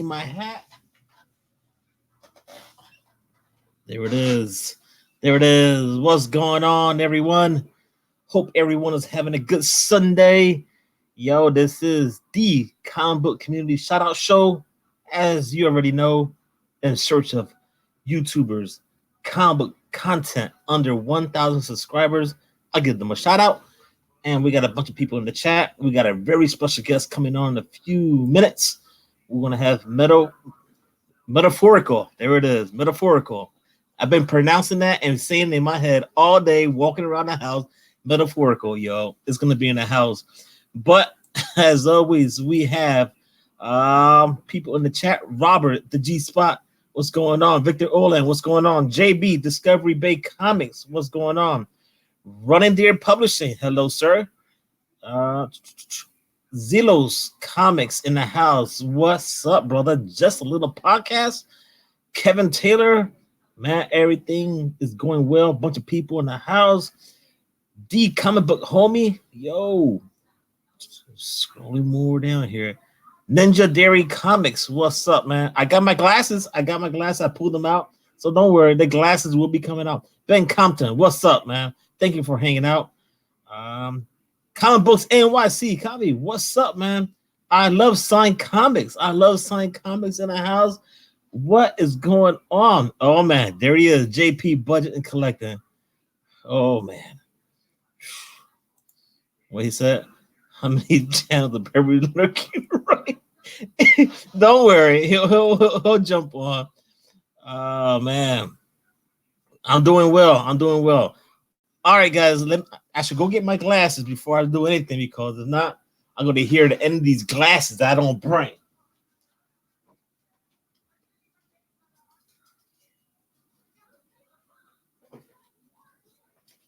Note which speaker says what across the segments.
Speaker 1: in my hat. There it is. There it is. What's going on, everyone? Hope everyone is having a good Sunday. Yo, this is the comic book community shout out show. As you already know, in search of YouTubers, comic book content under 1,000 subscribers, I'll give them a shout out. And we got a bunch of people in the chat. We got a very special guest coming on in a few minutes. We're going to have Metal4ickal. There it is, Metal4ickal. I've been pronouncing that and saying it in my head all day, walking around the house. Metal4ickal, yo. It's going to be in the house. But as always, we have people in the chat. Robert, the G Spot, what's going on? Victor Olan, what's going on? JB, Discovery Bay Comics, what's going on? Running Deer Publishing, hello, sir. Zelos Comics in the house. What's up, brother? Just a little podcast. Kevin Taylor, man, everything is going well. Bunch of people in the house. D Comic Book Homie, yo. Scrolling more down here. NinjaDairy Comics, what's up, man? I got my glasses. I pulled them out. So don't worry, the glasses will be coming out. Ben Compton, what's up, man? Thank you for hanging out. Comic Books NYC, Copy, what's up, man? I love signed comics. I love signed comics in the house. What is going on? Oh, man, there he is, JP Budget and Collecting. Oh, man. What he said? How many channels the Perry lurking right? Don't worry, he'll jump on. Oh, man. I'm doing well. All right, guys, I should go get my glasses before I do anything, because if not, I'm going to hear the end of these glasses that I don't bring.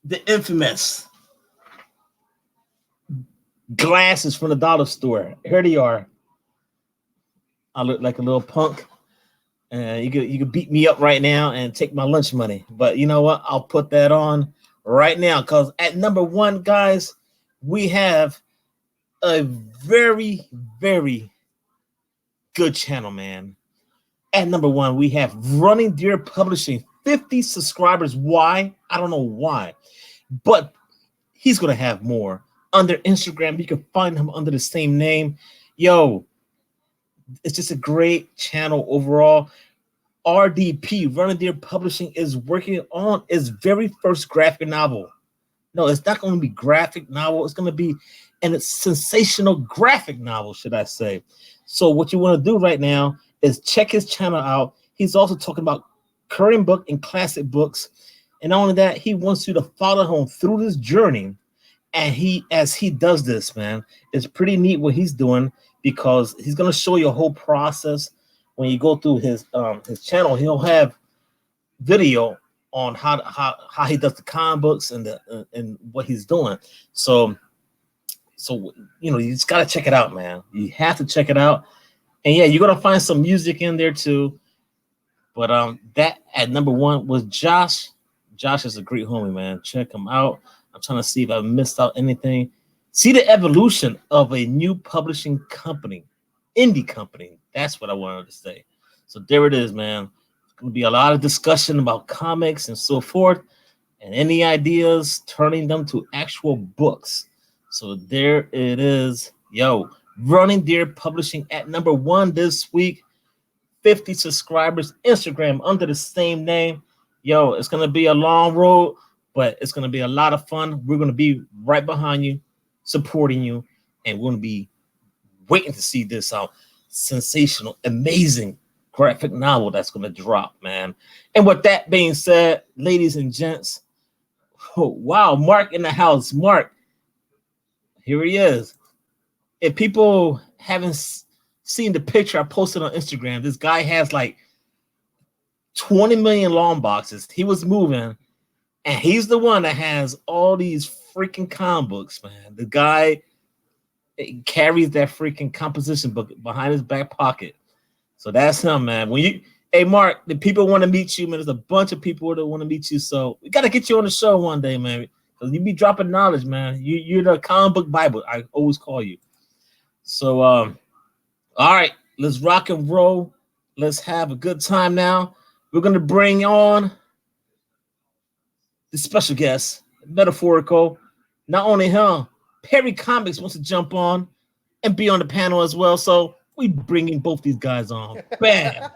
Speaker 1: The infamous glasses from the dollar store. Here they are. I look like a little punk. You could beat me up right now and take my lunch money. But you know what? I'll put that on right now, because at number one, guys, we have a very, very good channel, man. At number one, we have Running Deer Publishing, 50 subscribers. Why? I don't know why, but he's going to have more. Under Instagram, you can find him under the same name. Yo, it's just a great channel overall. RDP, Running Deer Publishing, is working on its very first graphic novel. No, it's not going to be graphic novel. It's going to be a sensational graphic novel, should I say. So what you want to do right now is check his channel out. He's also talking about current book and classic books. And not only that, he wants you to follow him through this journey. And as he does this, man, it's pretty neat what he's doing, because he's going to show you a whole process. When you go through his channel, he'll have video on how he does the comic books and what he's doing. So you know, you just got to check it out, man. You have to check it out. And yeah, you're going to find some music in there too. But that at number one was Josh. Josh is a great homie, man. Check him out. I'm trying to see if I missed out anything. See the evolution of a new publishing company, indie company. That's what I wanted to say. So there it is, man. It's going to be a lot of discussion about comics and so forth, and any ideas, turning them to actual books. So there it is. Yo, Running Deer Publishing at number one this week. 50 subscribers. Instagram under the same name. Yo, it's going to be a long road, but it's going to be a lot of fun. We're going to be right behind you, supporting you, and we're going to be waiting to see this sensational, amazing graphic novel that's going to drop, man. And with that being said, ladies and gents, oh, wow, Mark in the house. Mark, here he is. If people haven't seen the picture I posted on Instagram, this guy has like 20 million long boxes. He was moving, and he's the one that has all these freaking comic books, man. The guy carries that freaking composition book behind his back pocket. So that's him, man. Hey, Mark, the people want to meet you, man. There's a bunch of people that want to meet you. So we got to get you on the show one day, man. Because you be dropping knowledge, man. You're the comic book Bible, I always call you. So, all right, Let's rock and roll. Let's have a good time now. We're gonna bring on the special guest, Metal4ickal. Not only him, Perry Comics wants to jump on and be on the panel as well. So we bringing both these guys on. Bam!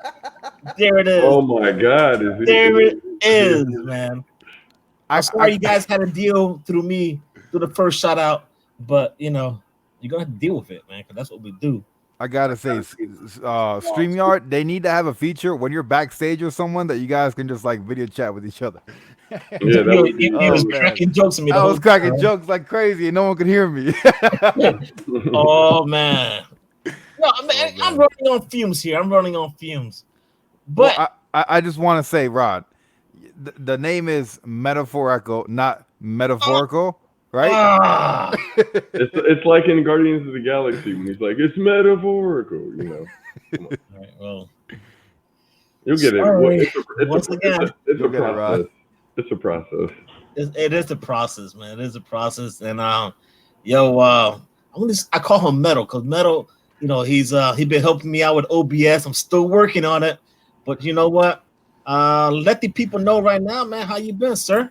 Speaker 1: There it is.
Speaker 2: Oh my God!
Speaker 1: There it is, man. I'm sorry you guys had to deal through me through the first shout out, but you know you're gonna have to deal with it, man, because that's what we do.
Speaker 3: I gotta say, StreamYard, they need to have a feature when you're backstage with someone that you guys can just like video chat with each other.
Speaker 2: Yeah,
Speaker 1: you was cracking jokes at me.
Speaker 3: I was cracking jokes like crazy, and no one could hear me.
Speaker 1: Oh man, no, man, I'm running on fumes here. I'm running on fumes. But
Speaker 3: well, I just want to say, Rod, the name is Metal4ickal, not metaphorical. Right?
Speaker 2: It's like in Guardians of the Galaxy when he's like, it's metaphorical, you know. Come on.
Speaker 1: All right, well,
Speaker 2: you'll get it.
Speaker 1: Once again,
Speaker 2: it's a process. It's a process.
Speaker 1: It is a process, man. It is a process, and I call him Metal because Metal, you know, he been helping me out with OBS. I'm still working on it, but you know what? Let the people know right now, man. How you been, sir?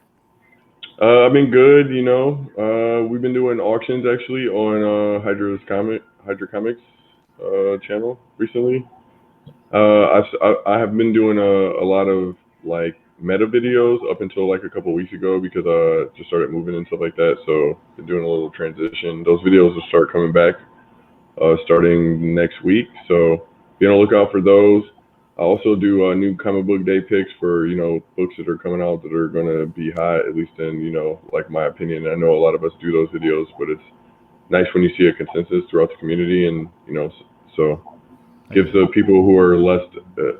Speaker 2: I've been good, you know. We've been doing auctions actually on Hydra Comics channel recently. I have been doing a lot of like meta videos up until like a couple of weeks ago because I just started moving and stuff like that. So been doing a little transition. Those videos will start coming back starting next week. So be on the lookout for those. I also do new comic book day picks for, you know, books that are coming out that are going to be hot, at least in, you know, like my opinion. I know a lot of us do those videos, but it's nice when you see a consensus throughout the community, and, you know, so gives the people who are less,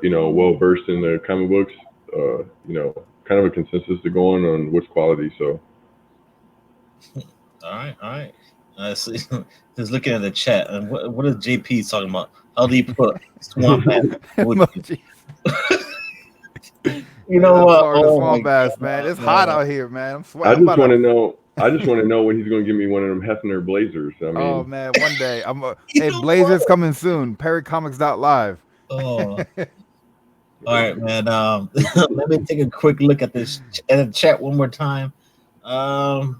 Speaker 2: you know, well-versed in the comic books, you know, kind of a consensus to go on what's quality, so.
Speaker 1: All right. See, just looking at the chat, and what is JP talking about? How do you put swamp bass? You know what?
Speaker 3: Swamp bass, man. It's hot out here, man. I'm sweating.
Speaker 2: I just want to know when he's gonna give me one of them Hefner blazers. I mean,
Speaker 3: oh man, one day. Hey, blazers coming soon. PerryComics.live.
Speaker 1: Oh. All right, man. Let me take a quick look at this at the chat one more time. Comic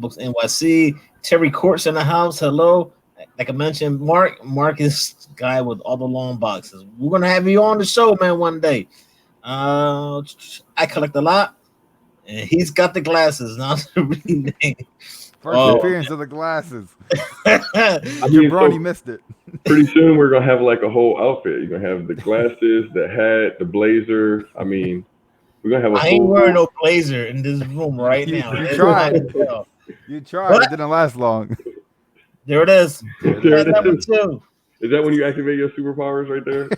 Speaker 1: Books NYC. Terry Court's in the house. Hello. Like I mentioned, Mark is the guy with all the long boxes. We're gonna have you on the show, man, one day. I collect a lot, and he's got the glasses. Now to rename.
Speaker 3: First appearance of the glasses.
Speaker 2: Brony
Speaker 3: missed it.
Speaker 2: Pretty soon we're gonna have like a whole outfit. You're gonna have the glasses, the hat, the blazer. I mean, we're gonna have.
Speaker 1: I ain't wearing no blazer in this room right now.
Speaker 3: You tried. You tried. What? It didn't last long.
Speaker 1: There it is.
Speaker 2: There it is. Is that when you activate your superpowers right there?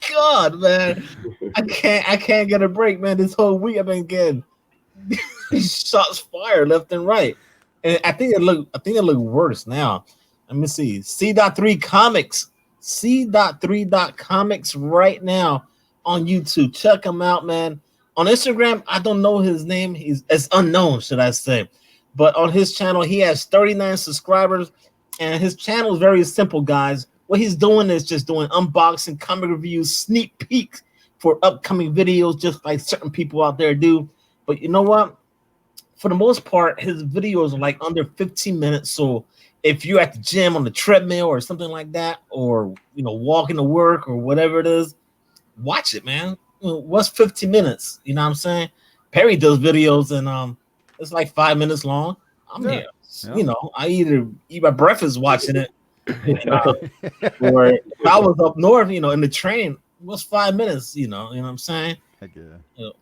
Speaker 1: God, man, I can't get a break, man. This whole week I've been getting shots fired left and right, and I think it look worse now. Let me see. C.3 Comics, C.3 Comics right now on YouTube. Check him out, man. On Instagram, I don't know his name. It's unknown, should I say. But on his channel, he has 39 subscribers, and his channel is very simple, guys. What he's doing is just doing unboxing, comic reviews, sneak peeks for upcoming videos, just like certain people out there do. But you know what? For the most part, his videos are like under 15 minutes. So if you're at the gym on the treadmill or something like that, or you know, walking to work or whatever it is, watch it, man. What's 15 minutes? You know what I'm saying? Perry does videos and it's like 5 minutes long. I'm here. Yeah. You know, I either eat my breakfast watching it, or if I was up north, you know, in the train, what's 5 minutes? You know what I'm saying?
Speaker 3: Heck yeah.
Speaker 1: You know,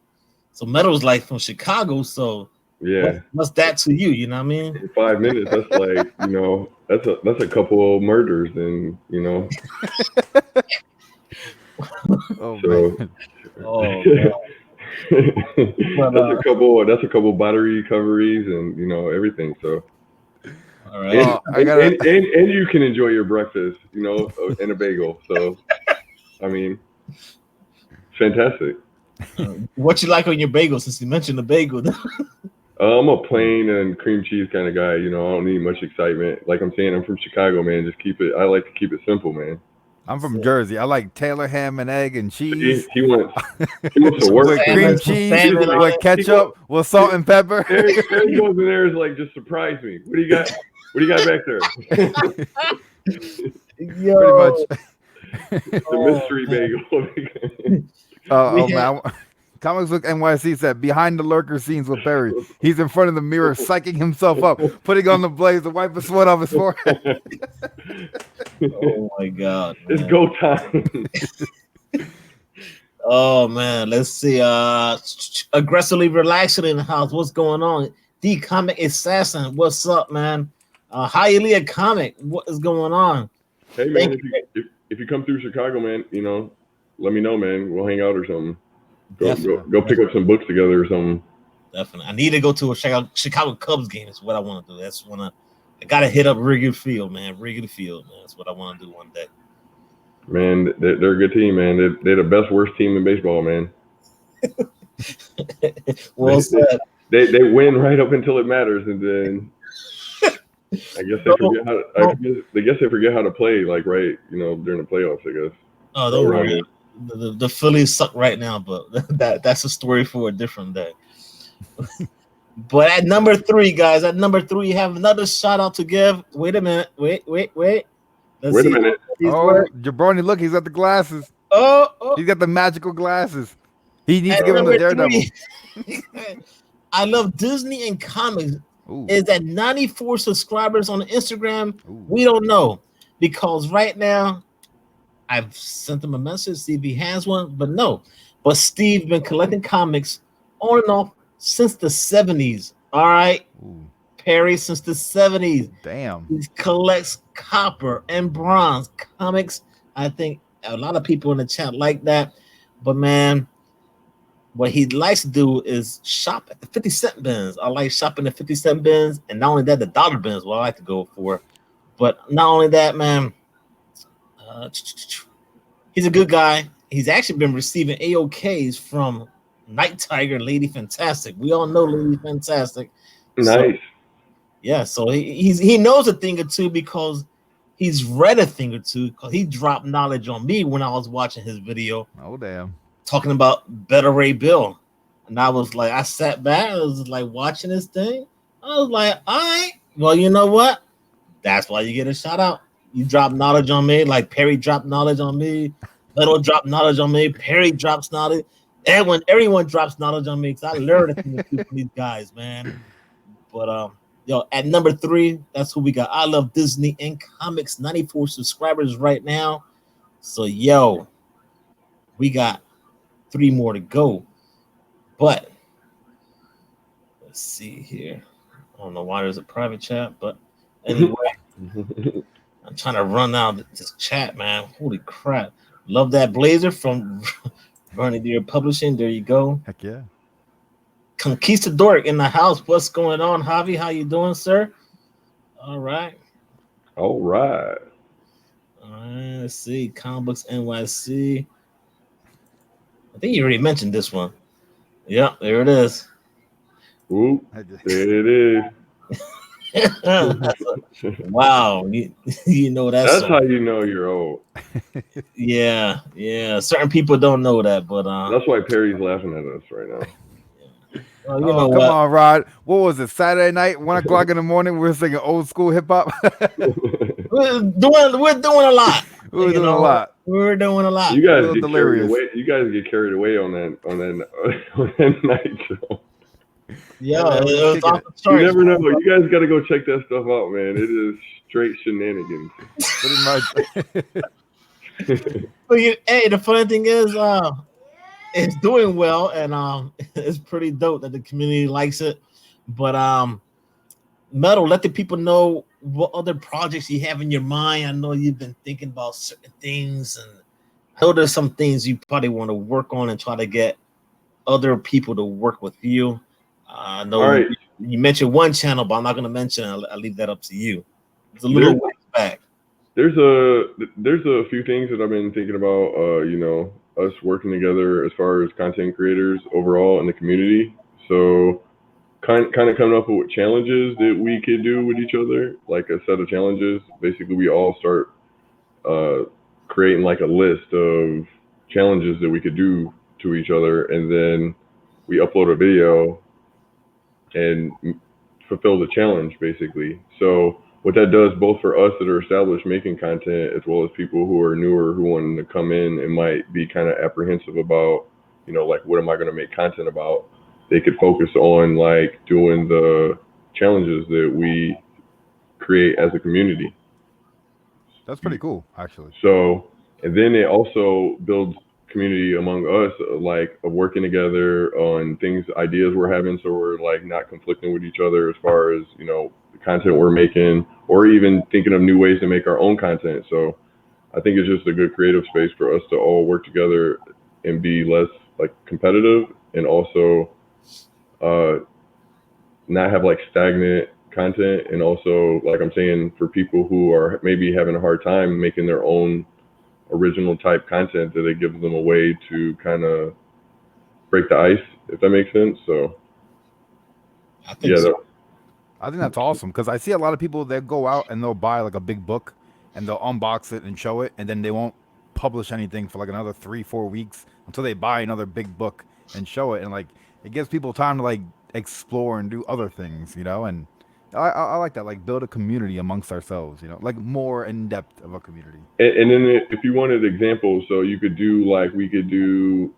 Speaker 1: so Metal's like from Chicago, so
Speaker 2: yeah.
Speaker 1: What's that to you? You know what I mean?
Speaker 2: In 5 minutes, that's like, you know, that's a couple of murders, and you know.
Speaker 3: Oh
Speaker 2: so,
Speaker 3: man.
Speaker 1: Oh.
Speaker 2: That's a couple battery recoveries and, you know, everything. So,
Speaker 1: all right.
Speaker 2: And you can enjoy your breakfast, you know, and a bagel. So, I mean, fantastic.
Speaker 1: What you like on your bagel? Since you mentioned the bagel,
Speaker 2: I'm a plain and cream cheese kind of guy. You know, I don't need much excitement. Like I'm saying, I'm from Chicago, man. Just keep it. I like to keep it simple, man.
Speaker 3: I'm from Jersey. I like Taylor ham and egg and cheese.
Speaker 2: He wants to work
Speaker 3: with cream cheese, with ketchup, with salt and pepper.
Speaker 2: There he goes in there is like, just surprise me. What do you got? What do you got back there?
Speaker 1: Yo.
Speaker 3: Pretty much.
Speaker 2: The mystery bagel.
Speaker 3: Oh man. Comics Book NYC said, behind the lurker scenes with Perry, he's in front of the mirror psyching himself up, putting on the blaze to wipe the sweat off his forehead.
Speaker 1: Oh my God, man.
Speaker 2: It's go time.
Speaker 1: Oh man, let's see. Aggressively relaxing in the house. What's going on? The Comic Assassin, what's up, man? Hialeah Comic, what is going on?
Speaker 2: Hey man, if you come through Chicago, man, you know, let me know, man. We'll hang out or something. Go pick up some books together or something.
Speaker 1: Definitely. I need to go to a Chicago Cubs game. Is what I want to do. That's when I gotta hit up Wrigley Field, man. Wrigley Field, man. That's what I want to do one day.
Speaker 2: Man, they're a good team, man. They're the best worst team in baseball, man.
Speaker 1: Well said.
Speaker 2: They win right up until it matters, and then I guess they forget how. I guess they forget how to play, like right, you know, during the playoffs. I guess.
Speaker 1: Oh, don't worry. The Phillies suck right now, but that's a story for a different day. But at number 3, guys, at number 3, you have another shout out to give. Wait a minute. Wait.
Speaker 2: Wait a minute.
Speaker 3: Oh, Jabroni, look, he's got the glasses.
Speaker 1: Oh.
Speaker 3: He's got the magical glasses. He needs to give him the Daredevil.
Speaker 1: I love Disney and Comics.
Speaker 3: Ooh.
Speaker 1: Is at 94 subscribers on Instagram.
Speaker 3: Ooh.
Speaker 1: We don't know, because right now I've sent him a message, see if he has one, but no. But Steve been collecting comics on and off since the 70s. All right.
Speaker 3: Ooh.
Speaker 1: Perry, since the 70s.
Speaker 3: Damn.
Speaker 1: He collects copper and bronze comics. I think a lot of people in the chat like that. But man, what he likes to do is shop at the 50-cent bins. I like shopping at 50-cent bins, and not only that, the dollar bins, what I like to go for. But not only that, man, he's a good guy. He's actually been receiving AOKs from Night Tiger and Lady Fantastic. We all know Lady Fantastic.
Speaker 2: Nice.
Speaker 1: So he knows a thing or two because he's read a thing or two, because he dropped knowledge on me when I was watching his video.
Speaker 3: Oh, damn.
Speaker 1: Talking about Better Ray Bill. And I was like, I sat back, I was like watching this thing. I was like, all right, well, you know what? That's why you get a shout out. You drop knowledge on me, like Perry dropped knowledge on me. Little dropped knowledge on me. Perry drops knowledge. Everyone drops knowledge on me, because I learned a thing from these guys, man. But at number 3, that's who we got. I love Disney and Comics, 94 subscribers right now. So we got 3 more to go. But let's see here. I don't know why there's a private chat, but anyway, I'm trying to run out this chat, man. Holy crap. Love that blazer from Bernie Deer Publishing. There you go.
Speaker 3: Heck yeah.
Speaker 1: Conquistador in the house. What's going on, Javi? How you doing, sir? All right. Let's see. Comic Books NYC. I think you already mentioned this one. Yeah, there it is.
Speaker 2: Ooh, there it is.
Speaker 1: Wow. You know
Speaker 2: that's how you know you're old.
Speaker 1: Yeah. Certain people don't know that, but
Speaker 2: that's why Perry's laughing at us right now.
Speaker 1: Well,
Speaker 3: come on, Rod. What was it? Saturday night, 1 o'clock in the morning. We were singing old school hip hop.
Speaker 1: We're doing a lot.
Speaker 3: We're doing a lot.
Speaker 1: We're doing a lot.
Speaker 2: You guys get carried away. You guys get carried away on that night show.
Speaker 1: Yeah, it was off the charts.
Speaker 2: You never know. You guys got to go check that stuff out, man. It is straight shenanigans.
Speaker 3: Pretty much.
Speaker 1: But hey, the funny thing is, it's doing well, and it's pretty dope that the community likes it. But Metal, let the people know what other projects you have in your mind. I know you've been thinking about certain things, and I know there's some things you probably want to work on and try to get other people to work with you. I know you mentioned one channel, but I'm not going to mention it. I'll leave that up to you. It's a little way back.
Speaker 2: There's a few things that I've been thinking about, us working together as far as content creators overall in the community. So kind of coming up with challenges that we could do with each other, like a set of challenges. Basically, we all start creating like a list of challenges that we could do to each other, and then we upload a video and fulfill the challenge, basically. So what that does, both for us that are established making content, as well as people who are newer who want to come in and might be kind of apprehensive about, you know, like, what am I going to make content about? They could focus on like doing the challenges that we create as a community.
Speaker 3: That's pretty cool, actually.
Speaker 2: So, and then it also builds community among us, like of working together on things, ideas we're having, so we're like not conflicting with each other as far as, you know, the content we're making, or even thinking of new ways to make our own content. So I think it's just a good creative space for us to all work together and be less like competitive, and also not have like stagnant content. And also, like I'm saying, for people who are maybe having a hard time making their own original type content, that it gives them a way to kind of break the ice, if that makes sense. So
Speaker 1: I think so.
Speaker 3: I think that's awesome, because I see a lot of people that go out and they'll buy like a big book and they'll unbox it and show it, and then they won't publish anything for like another 3-4 weeks until they buy another big book and show it. And like, it gives people time to like explore and do other things, you know. And I like that, like build a community amongst ourselves, you know, like more in depth of a community.
Speaker 2: And then if you wanted examples, so you could do like, we could do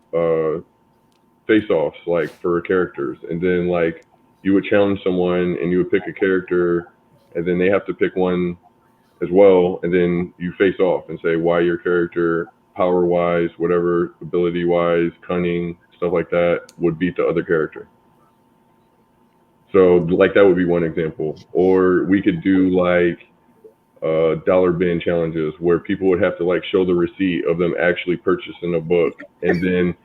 Speaker 2: face-offs like for characters, and then like you would challenge someone and you would pick a character, and then they have to pick one as well, and then you face off and say why your character, power-wise, whatever, ability-wise, cunning, stuff like that, would beat the other character. So like that would be one example. Or we could do like dollar bin challenges where people would have to like show the receipt of them actually purchasing a book, and then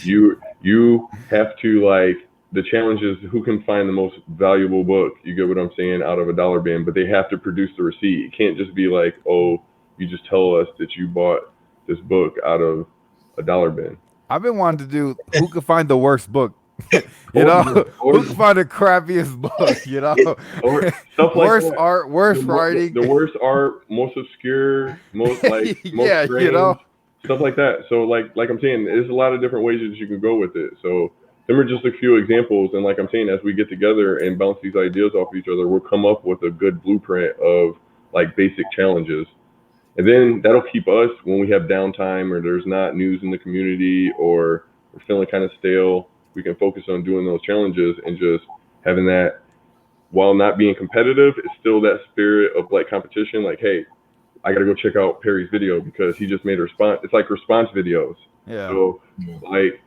Speaker 2: you have to like, the challenge is who can find the most valuable book, you get what I'm saying, out of a dollar bin, but they have to produce the receipt. It can't just be like, oh, you just tell us that you bought this book out of a dollar bin.
Speaker 3: I've been wanting to do who can find the worst book. You know, who can find the crappiest book, you know,
Speaker 2: or stuff like
Speaker 3: worst
Speaker 2: that.
Speaker 3: art, worst writing,
Speaker 2: the worst art, most obscure, most like most
Speaker 3: yeah,
Speaker 2: strange,
Speaker 3: you know,
Speaker 2: stuff like that. So like I'm saying, there's a lot of different ways that you can go with it. So them are just a few examples, and like I'm saying, as we get together and bounce these ideas off each other, we'll come up with a good blueprint of like basic challenges. And then that'll keep us, when we have downtime or there's not news in the community or we're feeling kind of stale, we can focus on doing those challenges and just having that, while not being competitive, it's still that spirit of like competition. Like, hey, I got to go check out Perry's video because he just made a response. It's like response videos.
Speaker 3: Yeah.
Speaker 2: So like,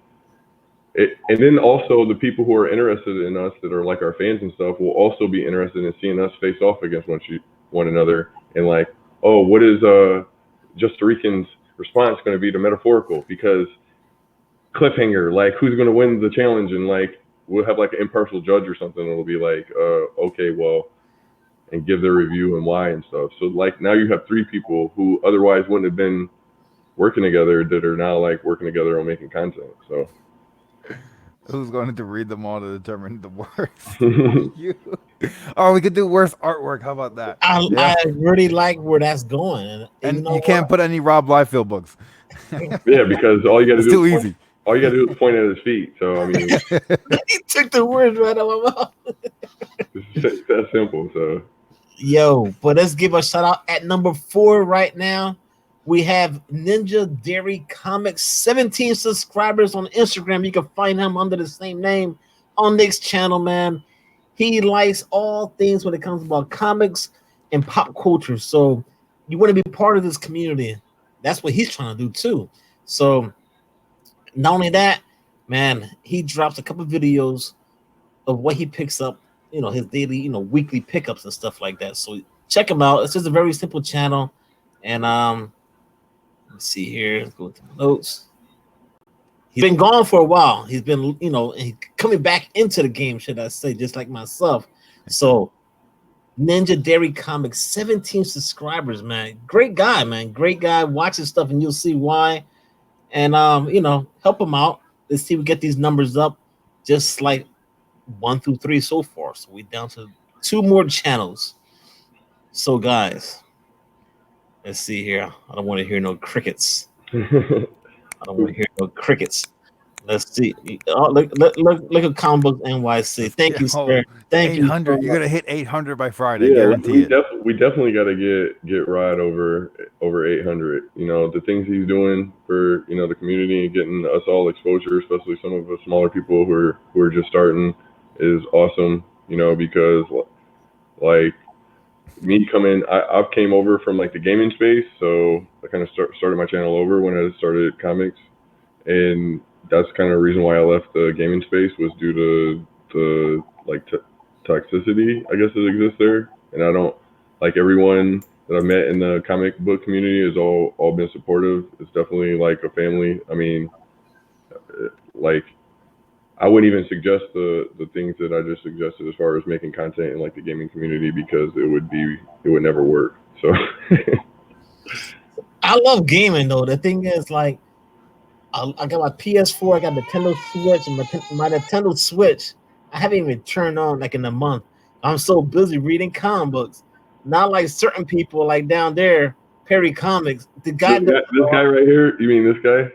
Speaker 2: and then also the people who are interested in us, that are like our fans and stuff, will also be interested in seeing us face off against one another. And like, oh, what is Just Rican's response going to be to Metal4ickal? Because cliffhanger, like who's going to win the challenge? And like, we'll have like an impartial judge or something. It'll be like, okay, well, and give their review and why and stuff. So like now you have 3 people who otherwise wouldn't have been working together that are now like working together on making content. So
Speaker 3: who's going to read them all to determine the worst? You. Oh, we could do worst artwork. How about that?
Speaker 1: I really like where that's going,
Speaker 3: and you can't put any Rob Liefeld books.
Speaker 2: Yeah, because all you got to do
Speaker 3: too
Speaker 2: is
Speaker 3: easy.
Speaker 2: All you got to do is point at his feet. So I mean,
Speaker 1: he took the words right out of my mouth.
Speaker 2: It's that simple. So
Speaker 1: yo, but let's give a shout out at number 4 right now. We have NinjaDairy Comics, 17 subscribers on Instagram. You can find him under the same name on Nick's channel, man. He likes all things when it comes about comics and pop culture. So you want to be part of this community. That's what he's trying to do too. So not only that, man, he drops a couple of videos of what he picks up, you know, his daily, weekly pickups and stuff like that. So check him out. It's just a very simple channel. And let's see here. Let's go to my notes. He's been gone for a while. He's been, coming back into the game, should I say, just like myself. So NinjaDairy Comics, 17 subscribers, man. Great guy, man. Great guy. Watch his stuff and you'll see why. And help him out. Let's see if we get these numbers up just like 1 through 3 so far. So we down to 2 more channels. So guys, let's see here. I don't want to hear no crickets. I don't want to hear no crickets. Let's see. Oh, look at Comic Books NYC. Thank you, sir. Thank you.
Speaker 3: 800. You're gonna hit 800 by Friday.
Speaker 2: Yeah,
Speaker 3: Guarantee it.
Speaker 2: we definitely got to get Rod over 800. You know, the things he's doing for the community and getting us all exposure, especially some of us smaller people who are just starting, is awesome. You know, because like me coming, I've came over from like the gaming space, so I kind of started my channel over when I started comics, and that's kind of the reason why I left the gaming space was due to the like toxicity, I guess, that exists there. And I don't like everyone that I've met in the comic book community has all been supportive. It's definitely like a family. I mean, like I wouldn't even suggest the things that I just suggested as far as making content in like the gaming community, because it would never work. So
Speaker 1: I love gaming though. The thing is, like, I got my PS4, I got Nintendo Switch, and my Nintendo Switch I haven't even turned on like in a month. I'm so busy reading comic books. Not like certain people like down there, Perry Comics. The guy,
Speaker 2: this guy right here. You mean this guy?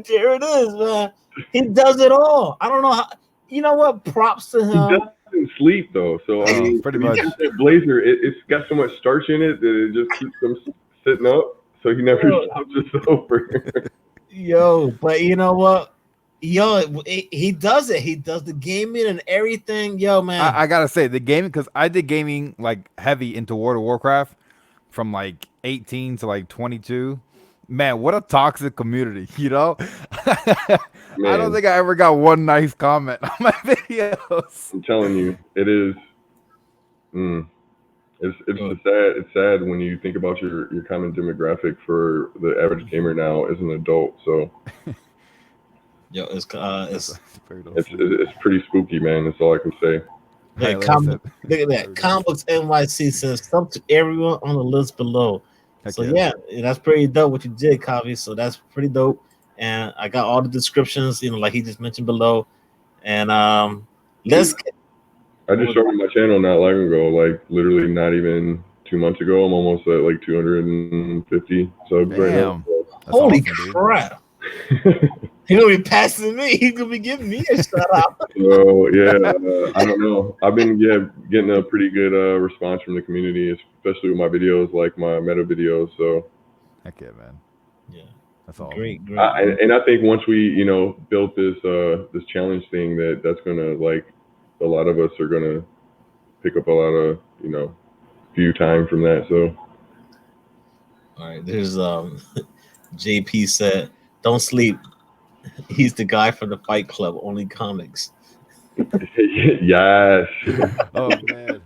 Speaker 1: There it is, man. He does it all. I don't know how. You know what? Props to him.
Speaker 2: He doesn't sleep though, so I mean,
Speaker 3: pretty much.
Speaker 2: That blazer, it's got so much starch in it that it just keeps him sitting up, so he never slouches over.
Speaker 1: Yo, but you know what? Yo, he does it. He does the gaming and everything. Yo, man.
Speaker 3: I gotta say the gaming, because I did gaming like heavy into World of Warcraft from like 18 to like 22. Man, what a toxic community, you know? I don't think I ever got one nice comment on my videos.
Speaker 2: I'm telling you, it is. It's sad when you think about your common demographic for the average gamer now as an adult. So,
Speaker 1: yo, it's
Speaker 2: pretty spooky, man. That's all I can say.
Speaker 1: Yeah, look at that. Comic Books NYC says something to everyone on the list below. So yeah, that's pretty dope what you did, Kavi. So that's pretty dope. And I got all the descriptions, like he just mentioned below. And let's get.
Speaker 2: I just started my channel not long ago, like literally not even 2 months ago. I'm almost at like 250 subs right now.
Speaker 1: Holy crap. He's gonna be passing me. He's gonna be giving me a shout out.
Speaker 2: So yeah, I don't know. I've been getting a pretty good response from the community, especially with my videos, like my meta videos. So
Speaker 3: heck yeah, man.
Speaker 1: Yeah,
Speaker 3: that's all.
Speaker 1: Great.
Speaker 2: And I think once we built this challenge thing, that's gonna, like, a lot of us are gonna pick up a lot of view time from that. So
Speaker 1: all right, there's JP said, "Don't sleep. He's the guy from the Fight Club, only comics."
Speaker 2: Yes.
Speaker 3: Oh man.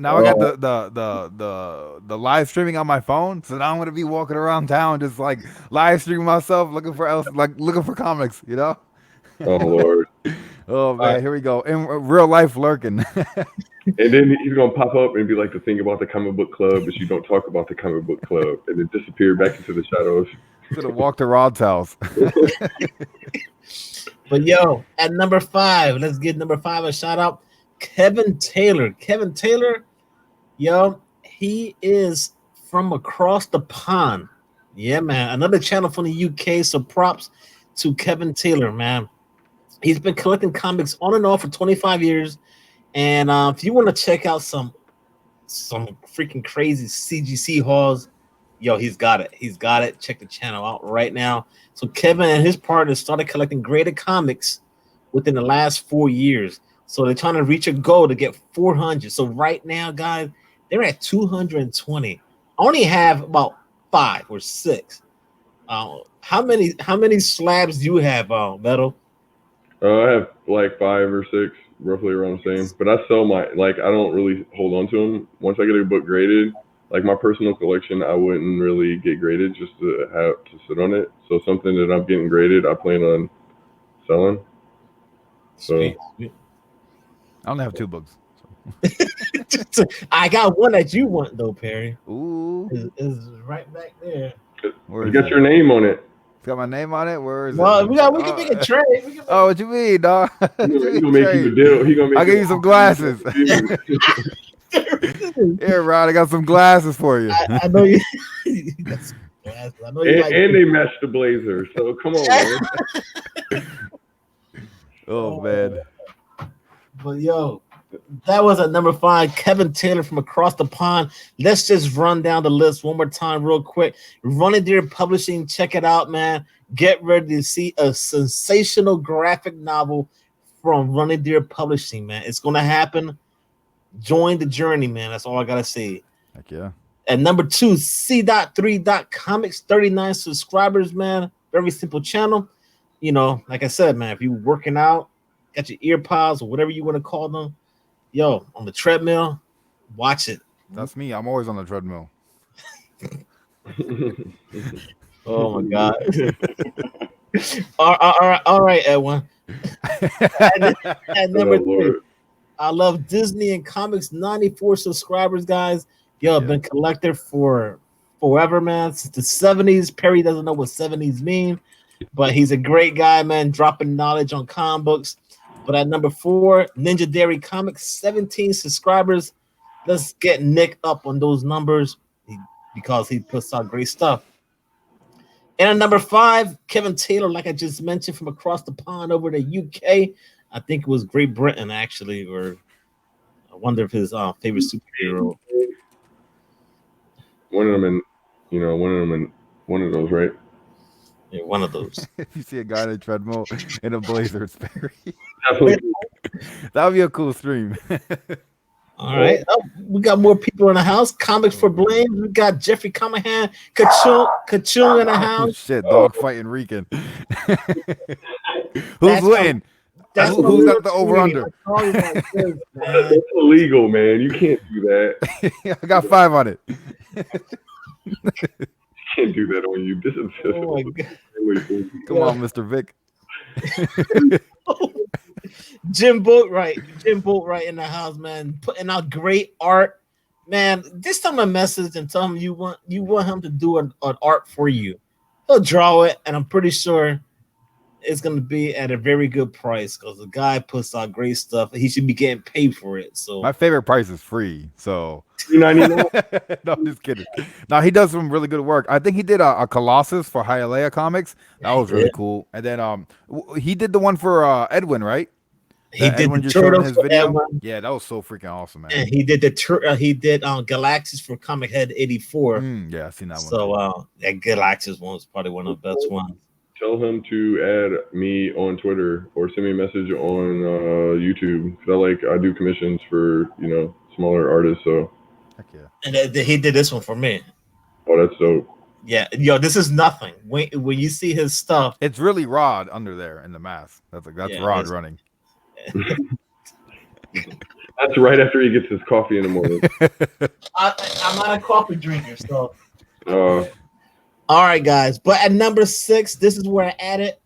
Speaker 3: Now I got the live streaming on my phone, so now I'm gonna be walking around town just like live streaming myself, looking for comics, you know?
Speaker 2: Oh Lord.
Speaker 3: Oh man, here we go. In real life lurking.
Speaker 2: And then he's gonna pop up and be like, the thing about the comic book club is you don't talk about the comic book club, and then disappear back into the shadows.
Speaker 3: Should have walked to Rod's house.
Speaker 1: But yo, at number 5, let's give number 5 a shout out. Kevin Taylor. Kevin Taylor, yo, he is from across the pond. Yeah, man. Another channel from the UK. So props to Kevin Taylor, man. He's been collecting comics on and off for 25 years. And if you want to check out some freaking crazy CGC hauls, yo, he's got it. He's got it. Check the channel out right now. So Kevin and his partners started collecting graded comics within the last 4 years. So they're trying to reach a goal to get 400. So right now, guys, they're at 220. I only have about 5 or 6. How many slabs do you have, Metal?
Speaker 2: I have like 5 or 6, roughly around the same. But I sell I don't really hold on to them. Once I get a book graded, like my personal collection, I wouldn't really get graded just to have to sit on it. So something that I'm getting graded, I plan on selling. So
Speaker 1: Sweet.
Speaker 3: I only have 2 books.
Speaker 1: So. I got one that you want though, Perry.
Speaker 3: Ooh,
Speaker 1: is right back there.
Speaker 2: You got your name on it.
Speaker 3: It's got my name on it. Where is
Speaker 1: Well,
Speaker 3: it?
Speaker 1: we can make a trade. We can make
Speaker 3: Oh, what you mean, dog?
Speaker 2: He gonna make you a deal. He gonna make
Speaker 3: I'll give you some glasses. Here, Ron, I got some glasses for you.
Speaker 1: I know you. You got some glasses. I know you like.
Speaker 2: And they match the blazer. So come on, man.
Speaker 3: Oh man.
Speaker 1: But yo, that was at number 5, Kevin Taylor from across the pond. Let's just run down the list one more time, real quick. Running Deer Publishing, check it out, man. Get ready to see a sensational graphic novel from Running Deer Publishing, man. It's gonna happen. Join the journey, man. That's all I gotta say.
Speaker 3: Heck yeah.
Speaker 1: At number 2, C.3.comics, 39 subscribers, man. Very simple channel. You know, like I said, man, if you're working out, got your ear pods or whatever you want to call them, yo, on the treadmill, watch it.
Speaker 3: That's me. I'm always on the treadmill.
Speaker 1: Oh my God. all right, Edwin. At number 3, I love Disney and Comics, 94 subscribers, guys. Yo, I've been collector for forever, man. Since the 70s. Perry doesn't know what 70s mean, but he's a great guy, man, dropping knowledge on comic books. But at number 4, NinjaDairy Comics, 17 subscribers. Let's get Nick up on those numbers because he puts out great stuff. And at number 5, Kevin Taylor, like I just mentioned, from across the pond over the UK. I think it was Great Britain, actually, or I wonder if his favorite superhero.
Speaker 2: One of them one of those, right?
Speaker 1: Yeah, one of those.
Speaker 3: If you see a guy in a treadmill in a blazer, it's Perry.
Speaker 2: Definitely.
Speaker 3: That would be a cool stream.
Speaker 1: All right. Oh, we got more people in the house. Comics for Blame. We got Jeffrey Comahan, Kachung in the house.
Speaker 3: Oh, shit, dog fighting Rican. Who's winning? Who's got the over-under?
Speaker 2: That's illegal, man. You can't do that.
Speaker 3: I got 5 on it.
Speaker 2: You can't do that on you. This is
Speaker 1: Oh my God.
Speaker 3: Come on, Mr. Vic.
Speaker 1: Jim Boatwright in the house, man, putting out great art, man. This time I messaged and tell him you want him to do an art for you. He'll draw it, and I'm pretty sure it's going to be at a very good price because the guy puts out great stuff. He should be getting paid for it. So
Speaker 3: my favorite price is free. So
Speaker 2: $3.99.
Speaker 3: No, I'm just kidding. No, he does some really good work. I think he did a Colossus for Hialeah Comics. That was really cool. And then he did the one for Edwin, right?
Speaker 1: He did the Turtles for Edwin.
Speaker 3: Yeah, that was so freaking awesome, man.
Speaker 1: And he did Galactus for Comic Head 84.
Speaker 3: Yeah, I've seen that one.
Speaker 1: So that Galactus one was probably one of the best ones.
Speaker 2: Tell him to add me on Twitter or send me a message on YouTube because I do commissions for smaller artists. So
Speaker 3: heck yeah.
Speaker 1: And he did this one for me.
Speaker 2: Oh, that's dope.
Speaker 1: Yeah, yo, this is nothing. When you see his stuff,
Speaker 3: it's really Rod under there in the mask. That's Rod running.
Speaker 2: That's right after he gets his coffee in the morning.
Speaker 1: I'm not a coffee drinker, so. All right, guys. But at number 6, this is where I added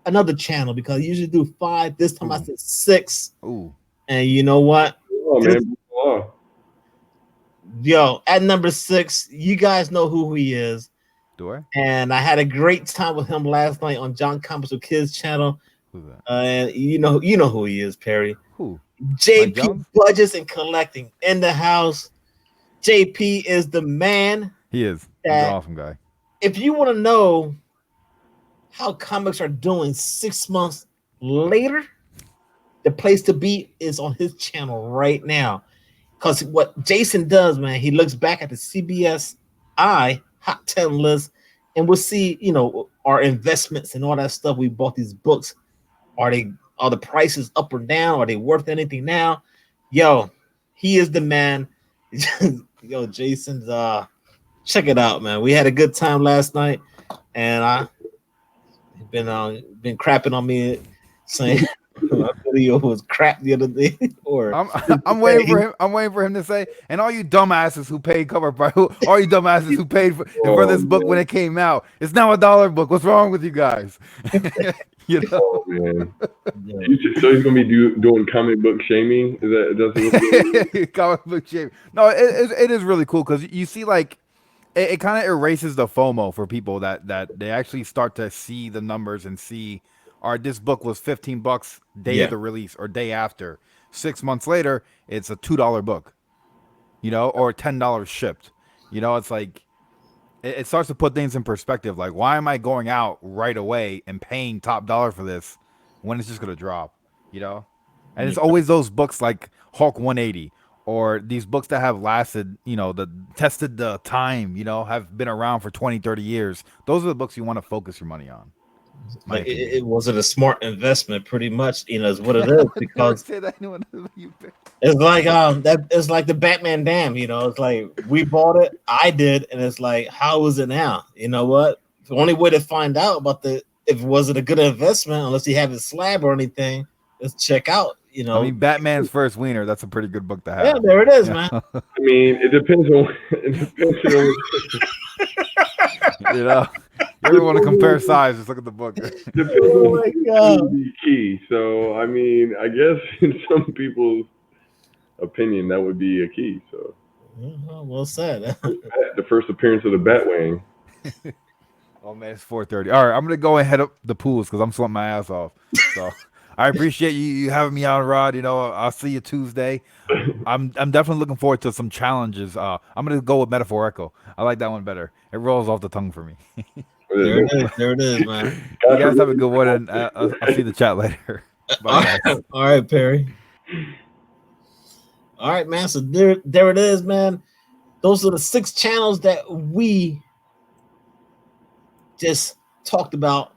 Speaker 1: another channel because I usually do 5. This time I said 6.
Speaker 3: Ooh.
Speaker 1: And you know what?
Speaker 2: Oh, man.
Speaker 1: Yo, at number 6, you guys know who he is.
Speaker 3: Do I?
Speaker 1: And I had a great time with him last night on John Comics with Kids channel.
Speaker 3: Who's that?
Speaker 1: And you know who he is, Perry.
Speaker 3: Who?
Speaker 1: JP Budgets and Collecting in the house. JP is the man.
Speaker 3: He is. He's an awesome guy.
Speaker 1: If you want to know how comics are doing 6 months later, the place to be is on his channel right now. Because what Jason does, man, he looks back at the CBSI Hot 10 list and we'll see, our investments and all that stuff. We bought these books. Are the prices up or down? Are they worth anything now? Yo, he is the man. Yo, Jason's check it out, man. We had a good time last night, and I've been crapping on me, saying my video was crap the other day. Or
Speaker 3: I'm waiting for him. I'm waiting for him to say, and all you dumbasses who paid cover price, all you dumbasses who paid for this book when it came out, it's now $1 book. What's wrong with you guys?
Speaker 2: Oh, man. So he's gonna be doing comic book shaming? Is that
Speaker 3: comic book shaming? No, it is really cool because you see it kind of erases the FOMO for people that they actually start to see the numbers and see, all right, this book was $15 day of
Speaker 1: Yeah.
Speaker 3: the release or day after. 6 months later, it's a $2 book, or $10 shipped. It's like it starts to put things in perspective. Like, why am I going out right away and paying top dollar for this when it's just gonna drop? And it's always those books like Hulk 180 or these books that have lasted, the tested the time, have been around for 20, 30 years. Those are the books you want to focus your money on. My
Speaker 1: Like
Speaker 3: opinion.
Speaker 1: it was a smart investment, pretty much, is what it is,
Speaker 3: Never
Speaker 1: because
Speaker 3: say that anyone you
Speaker 1: it's like it's like the Batman dam, it's like we bought it, I did, and it's like, how is it now? You know what? The only way to find out about if was it a good investment, unless you have a slab or anything, is check out,
Speaker 3: I mean, Batman's First Wiener, that's a pretty good book to have.
Speaker 1: Yeah, there it is, man.
Speaker 2: I mean, it depends on
Speaker 3: You ever want to compare size, just look at the book.
Speaker 2: depends
Speaker 1: Oh
Speaker 2: on
Speaker 1: my God.
Speaker 2: the key. So I mean, I guess in some people's opinion that would be a key. So
Speaker 1: Well said.
Speaker 2: the first appearance of the Batwing.
Speaker 3: Oh man, it's 4:30. All right, I'm gonna go and head up the pools because I'm sweating my ass off. So I appreciate you having me on, Rod. I'll see you Tuesday. I'm definitely looking forward to some challenges. I'm gonna go with Metal4ickal. I like that one better. It rolls off the tongue for me.
Speaker 1: There it is. There it is, man.
Speaker 3: You guys have a good one, and I'll see the chat later. Bye, guys.
Speaker 1: All right, Perry. All right, man. So there it is, man. Those are the 6 channels that we just talked about,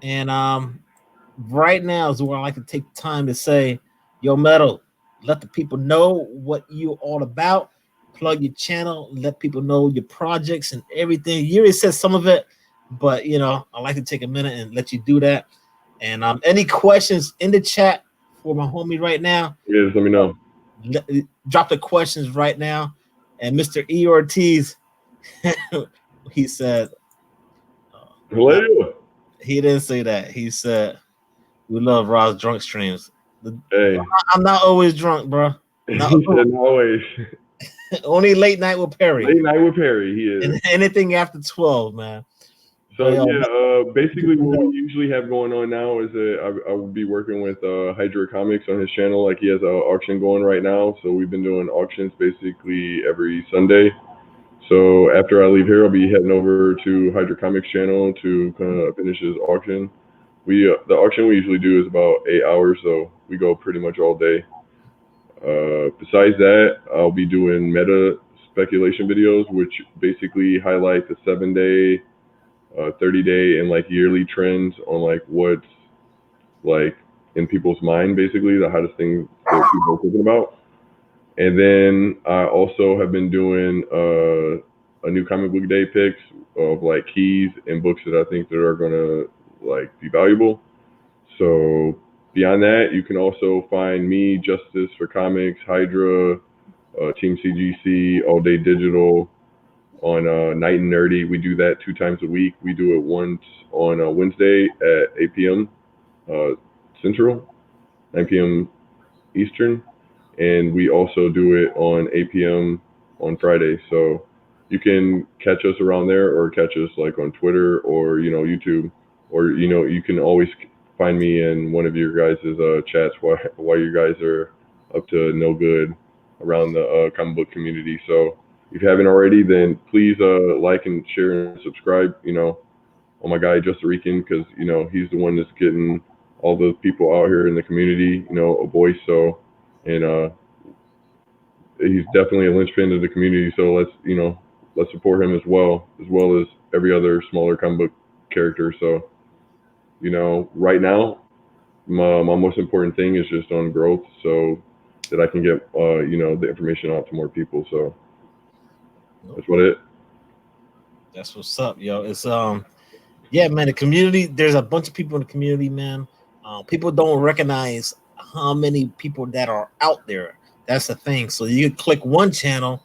Speaker 1: and right now is where I like to take time to say, yo, Metal, let the people know what you're all about. Plug your channel, let people know your projects and everything. You already said some of it, but I like to take a minute and let you do that. And any questions in the chat for my homie right now?
Speaker 2: Yes, let me know.
Speaker 1: Drop the questions right now. And Mr. E. Ortiz, he said,
Speaker 2: Hello.
Speaker 1: he didn't say that. He said, we love Rod's drunk streams.
Speaker 2: Hey.
Speaker 1: I'm not always drunk, bro.
Speaker 2: He said always.
Speaker 1: Only late night with Perry.
Speaker 2: Late night with Perry, he is.
Speaker 1: And anything after 12, man.
Speaker 2: So basically what we usually have going on now is that I will be working with NinjaDairy Comics on his channel. Like, he has an auction going right now. So we've been doing auctions basically every Sunday. So after I leave here, I'll be heading over to NinjaDairy Comics channel to kind of finish his auction. The auction we usually do is about 8 hours, so we go pretty much all day. Besides that, I'll be doing meta speculation videos, which basically highlight the 7-day, 30-day, and like yearly trends on like what's like in people's mind, basically the hottest thing that people are thinking about. And then I also have been doing a new comic book day picks of like keys and books that I think that are gonna like be valuable. So beyond that, you can also find me, Justice for Comics, Hydra, Team CGC, All Day Digital on Night and Nerdy. We do that 2 times a week. We do it once on Wednesday at 8 p.m. Central, 9 p.m. Eastern, and we also do it on 8 p.m. on Friday. So you can catch us around there, or catch us like on Twitter or YouTube, or you can always find me in one of your guys' chats while you guys are up to no good around the comic book community. So if you haven't already, then please like and share and subscribe, on my guy NinjaDairy, because he's the one that's getting all those people out here in the community, a voice. So, and he's definitely a linchpin to the community. So let's support him as well as every other smaller comic book character. So, right now, my most important thing is just on growth, so that I can get the information out to more people. So that's
Speaker 1: That's what's up, yo. It's yeah, man. The community. There's a bunch of people in the community, man. People don't recognize how many people that are out there. That's the thing. So you can click one channel,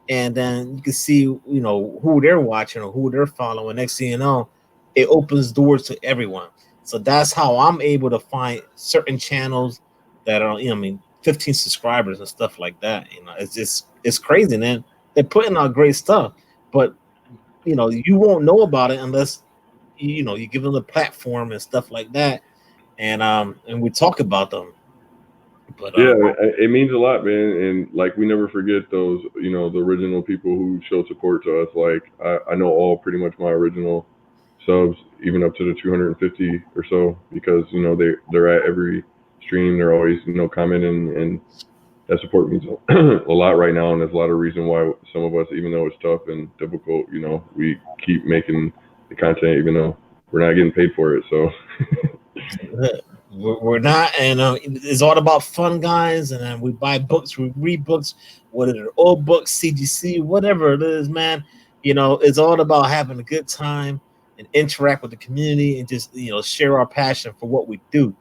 Speaker 1: and then you can see who they're watching or who they're following. Next thing you know, it opens doors to everyone. So that's how I'm able to find certain channels that are 15 subscribers and stuff like that. It's crazy, man. They're putting out great stuff, but you won't know about it unless you give them the platform and stuff like that, and we talk about them. But
Speaker 2: Yeah, it means a lot, man. And like we never forget those, the original people who showed support to us. Like I know all pretty much my original subs, even up to the 250 or so, because they're at every stream. They're always commenting, and that support means a lot right now. And there's a lot of reason why some of us, even though it's tough and difficult, we keep making the content, even though we're not getting paid for it. So.
Speaker 1: we're not, and it's all about fun, guys. And then we buy books, we read books, whether they're old books, CGC, whatever it is, man. It's all about having a good time and interact with the community and just share our passion for what we do.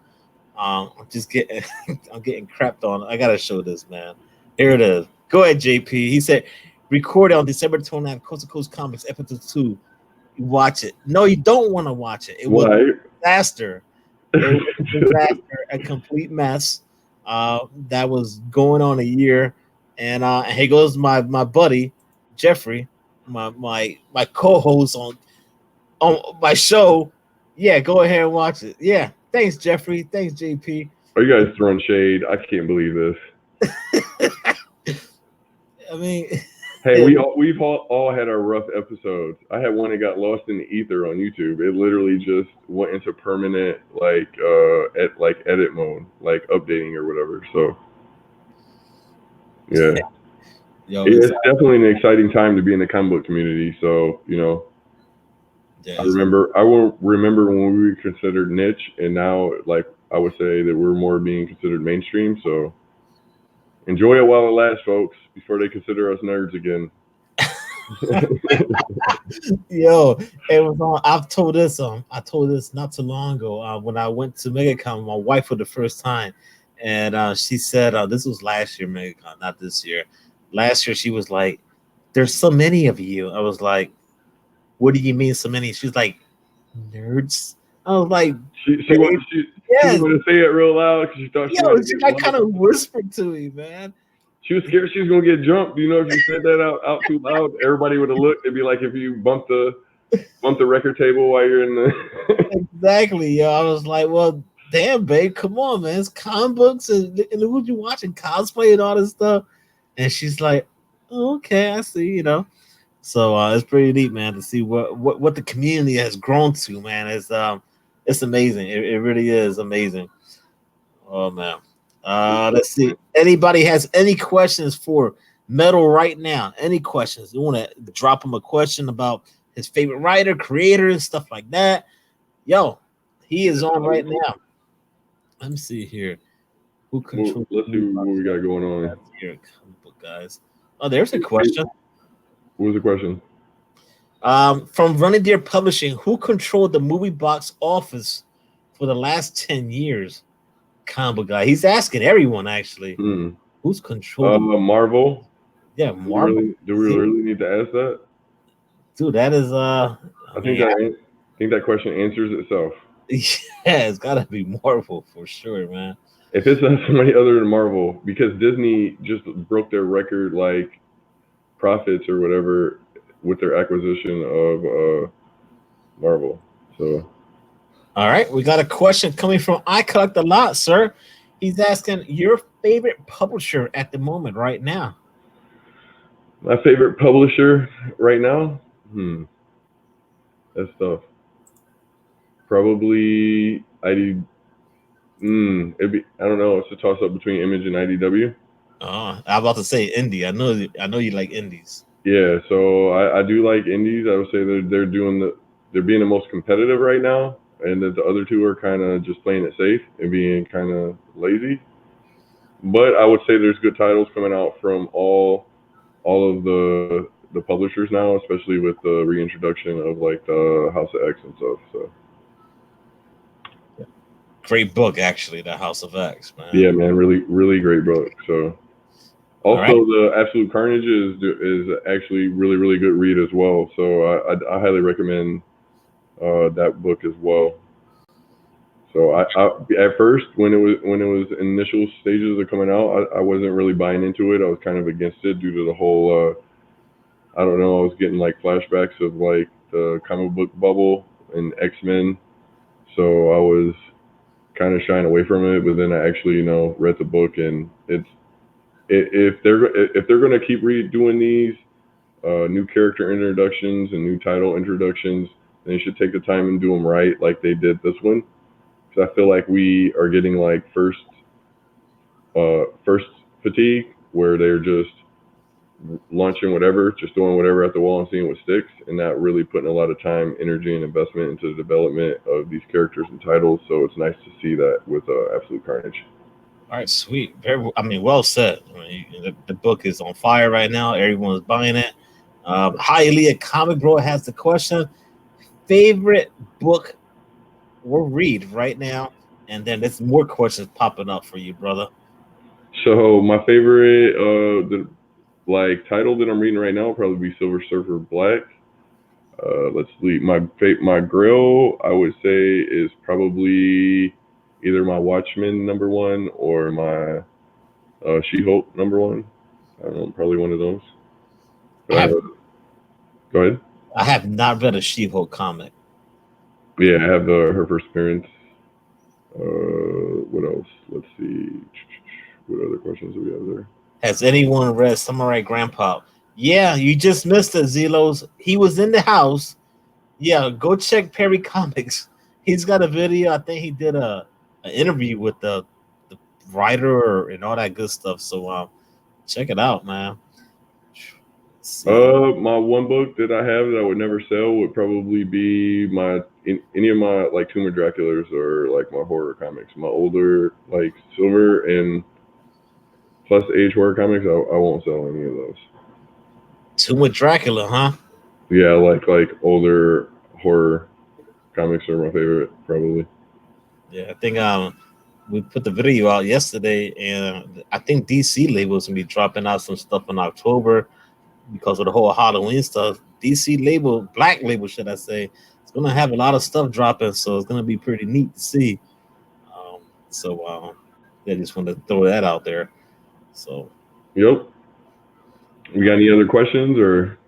Speaker 1: I'm just getting I'm getting crapped on. I gotta show this, man. Here it is. Go ahead, JP. He said, recorded on December 29th, Coast to Coast Comics, episode 2. You watch it. No, you don't want to watch it. It was a disaster. It was a disaster, a complete mess. That was going on a year. And here goes my buddy, Jeffrey, my co-host on my show. Yeah, go ahead and watch it. Yeah. Thanks, Jeffrey. Thanks, JP.
Speaker 2: Are you guys throwing shade? I can't believe this.
Speaker 1: I mean,
Speaker 2: hey, we've all had our rough episodes. I had one that got lost in the ether on YouTube. It literally just went into permanent edit mode, like updating or whatever. So yeah. It's definitely an exciting time to be in the comic book community. So I will remember when we were considered niche, and now I would say that we're more being considered mainstream. So enjoy it while it lasts, folks, before they consider us nerds again.
Speaker 1: Yo, it was on. I told this not too long ago when I went to MegaCon with my wife for the first time, and she said this was last year MegaCon, not this year. Last year she was like, "There's so many of you." I was like, "What do you mean so many?" She's like, "Nerds." I was like,
Speaker 2: she wanted to say it real loud because she thought
Speaker 1: she kind of whispered to me, man.
Speaker 2: She was scared she was gonna get jumped. If you said that out too loud, everybody would have looked. It'd be like if you bumped the record table while you're in the.
Speaker 1: Exactly, yo. I was like, well, damn, babe, come on, man. It's comic books and who you watching cosplay and all this stuff. And she's like, oh, okay, I see, So it's pretty neat, man, to see what the community has grown to, man. It's amazing. It really is amazing. Oh man. Let's see. Anybody has any questions for Metal right now? Any questions? You want to drop him a question about his favorite writer, creator, and stuff like that? Yo, he is on right now. Let me see here. Who controls?
Speaker 2: Let's see what we got going on
Speaker 1: here, guys. Oh, there's a question.
Speaker 2: What was the question?
Speaker 1: From Running Deer Publishing, who controlled the movie box office for the last 10 years? Combo guy. He's asking everyone actually. Who's controlling?
Speaker 2: Marvel.
Speaker 1: Yeah, Marvel.
Speaker 2: Do we really need to ask that?
Speaker 1: Dude, that is
Speaker 2: I think that question answers itself.
Speaker 1: Yeah, it's gotta be Marvel for sure, man.
Speaker 2: If it's not somebody other than Marvel, because Disney just broke their record profits or whatever with their acquisition of Marvel. So
Speaker 1: all right, we got a question coming from I Collect a Lot, sir. He's asking your favorite publisher at the moment right now.
Speaker 2: My favorite publisher right now? That's tough. Probably I don't know. It's a toss up between Image and IDW.
Speaker 1: Oh, I'm about to say indie. I know you like indies.
Speaker 2: Yeah, so I do like indies. I would say they're being the most competitive right now, and that the other two are kind of just playing it safe and being kind of lazy. But I would say there's good titles coming out from all of the publishers now, especially with the reintroduction of the House of X and stuff. So.
Speaker 1: Great book, actually, the House of X, man.
Speaker 2: Yeah, man, really, really great book. So, also the Absolute Carnage is actually really, really good read as well. So I highly recommend that book as well. So I at first when it was initial stages of coming out, I wasn't really buying into it. I was kind of against it due to the whole I don't know, I was getting like flashbacks of like the comic book bubble and X-Men, so I was kind of shying away from it. But then I actually, read the book, and if they're gonna keep redoing these new character introductions and new title introductions, then you should take the time and do them right, like they did this one. Because I feel like we are getting like first fatigue, where they're just launching whatever, just doing whatever at the wall and seeing what sticks, and not really putting a lot of time, energy, and investment into the development of these characters and titles. So it's nice to see that with Absolute Carnage.
Speaker 1: All right, sweet. Well said. The book is on fire right now. Everyone's buying it. Highly a comic bro has the question: favorite book or read right now, and then there's more questions popping up for you, brother.
Speaker 2: So my favorite, title that I'm reading right now will probably be Silver Surfer Black. Let's see. My grill, I would say, is probably either my Watchmen #1 or my She-Hulk #1. I don't know, probably one of those. Go ahead.
Speaker 1: I have not read a She-Hulk comic.
Speaker 2: Yeah, I have her first appearance. What else? Let's see. What other questions do we have there?
Speaker 1: Has anyone read Samurai Grandpa? Yeah, you just missed it, Zelos. He was in the house. Yeah, go check Perry Comics. He's got a video. I think he did an interview with the writer and all that good stuff. So check it out, man.
Speaker 2: My one book that I have that I would never sell would probably be any of my like Tomb of Draculas or like my horror comics. My older like Silver and Plus age horror comics, I won't sell any of those.
Speaker 1: Tomb of Dracula, huh?
Speaker 2: Yeah, like older horror comics are my favorite, probably.
Speaker 1: Yeah, I think we put the video out yesterday, and I think DC labels gonna be dropping out some stuff in October because of the whole Halloween stuff. DC label, Black label, should I say, it's gonna have a lot of stuff dropping, so it's gonna be pretty neat to see. I just want to throw that out there. So,
Speaker 2: yep. We got any other questions or?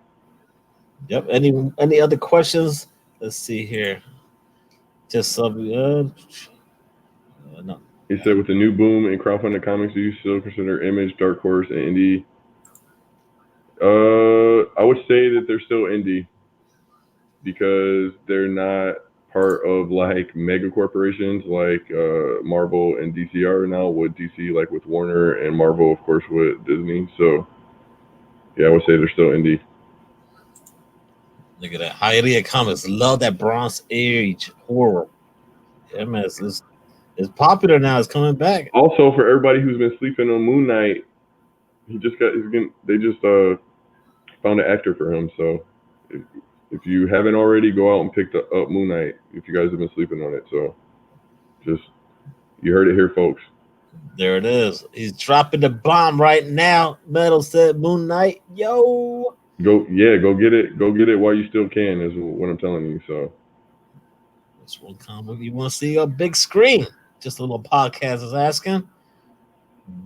Speaker 1: Yep. Any other questions? Let's see here. Just no.
Speaker 2: He said, with the new boom in crowdfunded comics, do you still consider Image, Dark Horse, and indie? I would say that they're still indie because they're not part of like mega corporations like Marvel and DC are now, with DC like with Warner and Marvel, of course, with Disney. So yeah, I would say they're still indie.
Speaker 1: Look at that. Hialeah Comics. Love that Bronze Age horror. Yeah, man, it's popular now. It's coming back.
Speaker 2: Also, for everybody who's been sleeping on Moon Knight, they just found an actor for him. So if you haven't already, go out and pick up Moon Knight if you guys have been sleeping on it. So you heard it here, folks.
Speaker 1: There it is. He's dropping the bomb right now. Metal said Moon Knight. Yo.
Speaker 2: Go get it. Go get it while you still can, is what I'm telling you. So
Speaker 1: which one comic you want to see on big screen? Just a little podcast is asking.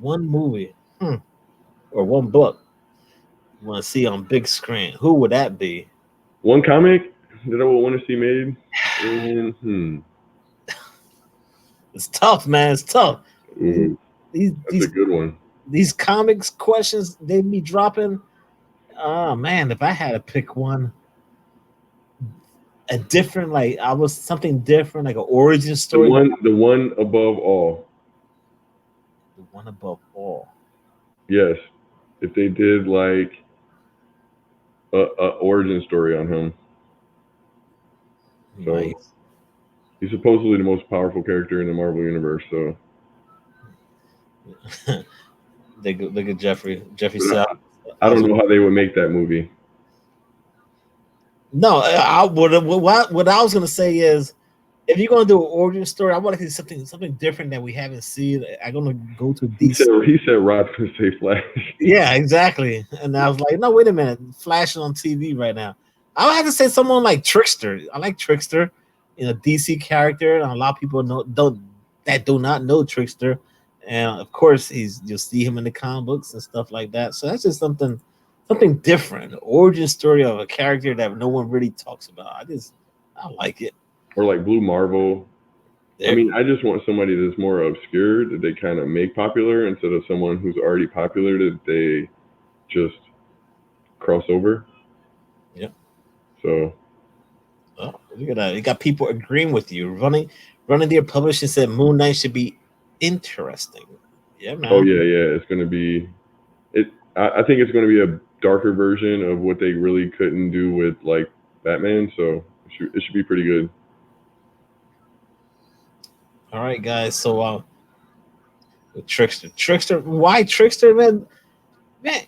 Speaker 1: One movie. Or one book you want to see on big screen. Who would that be?
Speaker 2: One comic that I would want to see made?
Speaker 1: It's tough, man. It's tough.
Speaker 2: That's a good one.
Speaker 1: These comics questions, they be dropping. Oh, man, if I had to pick one, a different, like, I was something different, like an origin story.
Speaker 2: The one above all.
Speaker 1: The one above all.
Speaker 2: Yes. If they did, like, a origin story on him. So, nice. He's supposedly the most powerful character in the Marvel universe, so.
Speaker 1: Look at Jeffrey
Speaker 2: said. I don't know how they would make that movie.
Speaker 1: No, what I was gonna say is, if you're gonna do an origin story, I want to see something different that we haven't seen. I'm gonna go to DC.
Speaker 2: He said Rod's gonna say Flash.
Speaker 1: Yeah, exactly. And I was like, no, wait a minute, Flash is on TV right now. I would have to say someone like Trickster. I like Trickster, DC character. And a lot of people do not know Trickster. And of course, you'll see him in the comic books and stuff like that. So that's just something something different, an origin story of a character that no one really talks about. I like it.
Speaker 2: Or like Blue Marvel. I
Speaker 1: There,
Speaker 2: mean, I just want somebody that's more obscure that they kind of make popular instead of someone who's already popular that they just cross over.
Speaker 1: yeah.
Speaker 2: So,
Speaker 1: Oh, you got people agreeing with you. Running their publishing said Moon Knight should be interesting. Yeah,
Speaker 2: oh
Speaker 1: man.
Speaker 2: yeah, yeah, it's gonna be it. I think it's gonna be a darker version of what they really couldn't do with like Batman. So it should be pretty good.
Speaker 1: All right, guys. So, Trickster. Why Trickster, man? Man,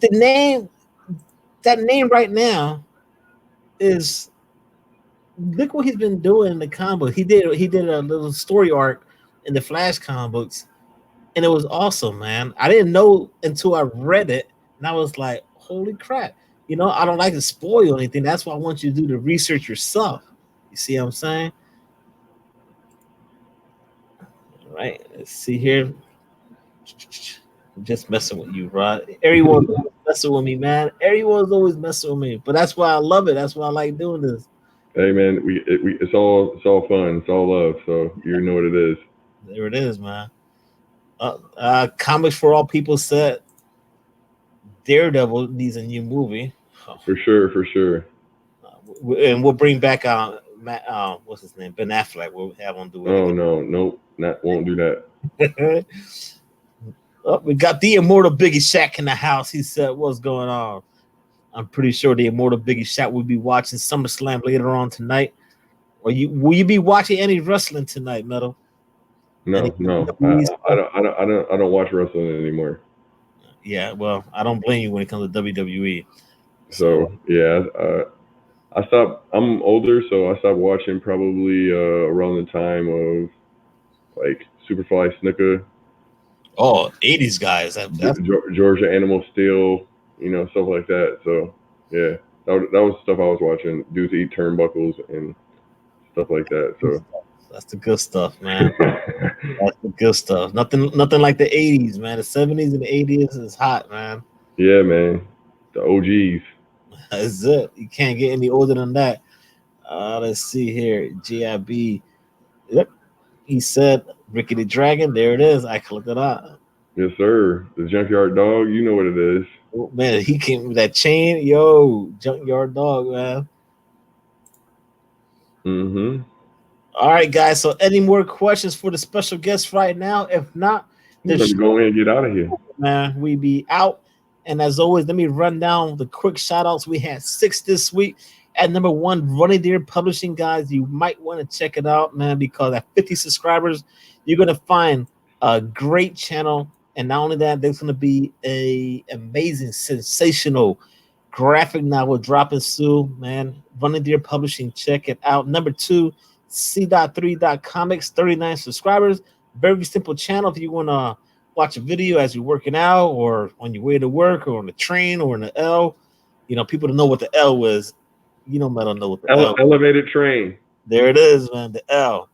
Speaker 1: the name, that name right now is look what he's been doing in the comic book. He did a little story arc in the Flash comic books, and it was awesome, man. I didn't know until I read it, and I was like, holy crap. I don't like to spoil anything. That's why I want you to do the research yourself. You see what I'm saying? All right, let's see here. I'm just messing with you, Rod. Everyone's always messing with me, man. Everyone's always messing with me. But that's why I love it. That's why I like doing this.
Speaker 2: Hey man, it's all fun. It's all love. So you know what it is.
Speaker 1: There it is, man. Comics for All People said Daredevil needs a new movie.
Speaker 2: For sure, for sure.
Speaker 1: And we'll bring back Matt, what's his name? Ben Affleck. We'll have him do it.
Speaker 2: Oh no, nope, won't do that.
Speaker 1: Oh, we got the immortal Biggie Shaq in the house. He said, "What's going on?" I'm pretty sure the immortal Biggie Shaq will be watching SummerSlam later on tonight. Or will you be watching any wrestling tonight, Metal?
Speaker 2: No, no, I don't watch wrestling anymore.
Speaker 1: Yeah, well, I don't blame you when it comes to WWE.
Speaker 2: So yeah, I stopped. I'm older, so I stopped watching probably around the time of like Superfly Snuka,
Speaker 1: Oh, 80s guys.
Speaker 2: Georgia Animal Steel, stuff like that. So yeah, that was stuff I was watching. Dudes eat turnbuckles and stuff like that. So
Speaker 1: that's the good stuff, man. That's the good stuff. Nothing like the 80s, man. The 70s and the 80s is hot, man.
Speaker 2: Yeah, man. The OGs.
Speaker 1: That's it. You can't get any older than that. Let's see here. GIB. Yep. He said Ricky the Dragon. There it is. I clicked it out.
Speaker 2: Yes, sir. The Junkyard Dog. You know what it is.
Speaker 1: Oh, man, he came with that chain. Yo, Junkyard Dog, man.
Speaker 2: Mm-hmm.
Speaker 1: All right, guys. So, any more questions for the special guest right now? If not,
Speaker 2: Let's go ahead and get out of here.
Speaker 1: Man, we be out. And as always, let me run down the quick shout outs. We had 6 this week. At number 1, Running Deer Publishing, guys. You might want to check it out, man, because at 50 subscribers, you're going to find a great channel. And not only that, there's going to be a amazing, sensational graphic novel dropping soon, man. Running Deer Publishing, check it out. Number 2, C.3.comics, 39 subscribers. Very simple channel if you want to watch a video as you're working out or on your way to work or on the train or in the L. People don't know what the L is. Metal know what the L.
Speaker 2: Elevated train.
Speaker 1: There it is, man. The L.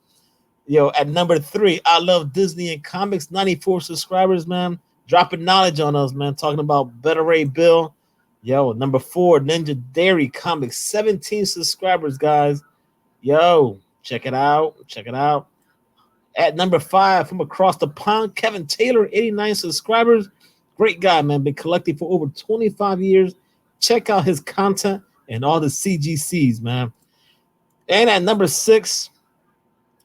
Speaker 1: Yo, at number 3, I Love Disney and Comics, 94 subscribers, man. Dropping knowledge on us, man. Talking about Better Ray Bill. Yo, number 4, NinjaDairy Comics, 17 subscribers, guys. Yo, check it out. Check it out. At number 5, from across the pond, Kevin Taylor, 89 subscribers. Great guy, man. Been collecting for over 25 years. Check out his content and all the CGCs, man. And at number 6,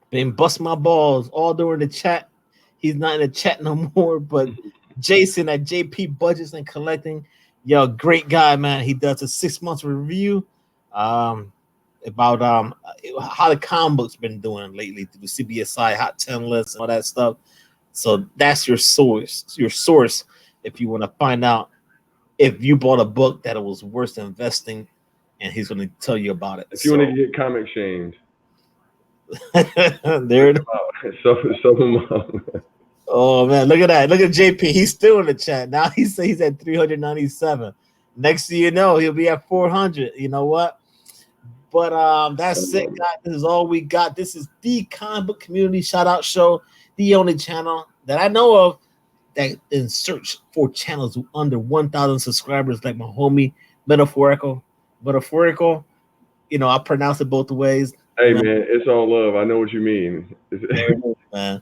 Speaker 1: been busting my balls all during the chat. He's not in the chat no more, but Jason at JP Budgets and Collecting. Yo, great guy, man. He does a 6-month review about how the comic books been doing lately through the CBSI Hot 10 list and all that stuff. So that's your source if you want to find out if you bought a book that it was worth investing, and he's going to tell you about it.
Speaker 2: If you want to get comic shamed.
Speaker 1: There it is.
Speaker 2: Sub him up.
Speaker 1: Oh man, look at that. Look at JP. He's still in the chat. Now he says he's at 397. Next thing you know, he'll be at 400. You know what? But that's it, guys. This is all we got. This is the Comic Book Community Shout Out Show, the only channel that I know of that then search for channels under 1,000 subscribers, like my homie Metal4ickal. Metal4ickal, you know, I pronounce it both ways.
Speaker 2: Hey,
Speaker 1: Man,
Speaker 2: man, it's all love. I know what you mean.
Speaker 1: there it is, man.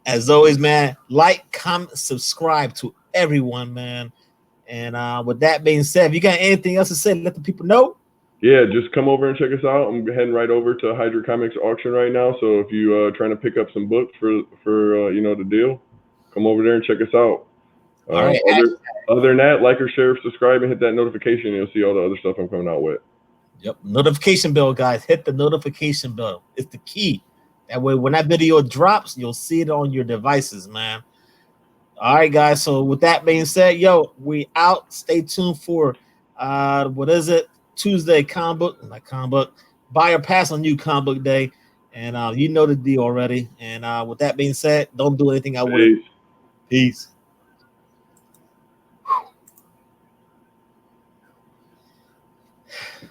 Speaker 1: As always, man, like, comment, subscribe to everyone, man. And with that being said, if you got anything else to say, let the people know.
Speaker 2: Yeah, just come over and check us out. I'm heading right over to Hydra Comics auction right now. So if you trying to pick up some books for you know, the deal, come over there and check us out.
Speaker 1: All right.
Speaker 2: Other than that, like or share, subscribe, and hit that notification. You'll see all the other stuff I'm coming out with.
Speaker 1: Yep. Notification bell, guys. Hit the notification bell. It's the key. That way, when that video drops, you'll see it on your devices, man. All right, guys. So with that being said, yo, we out. Stay tuned for what is it? Tuesday comic book, not comic book. Buy or pass on new comic book day. And you know the deal already. And with that being said, don't do anything I wouldn't.
Speaker 2: Peace.
Speaker 1: Peace.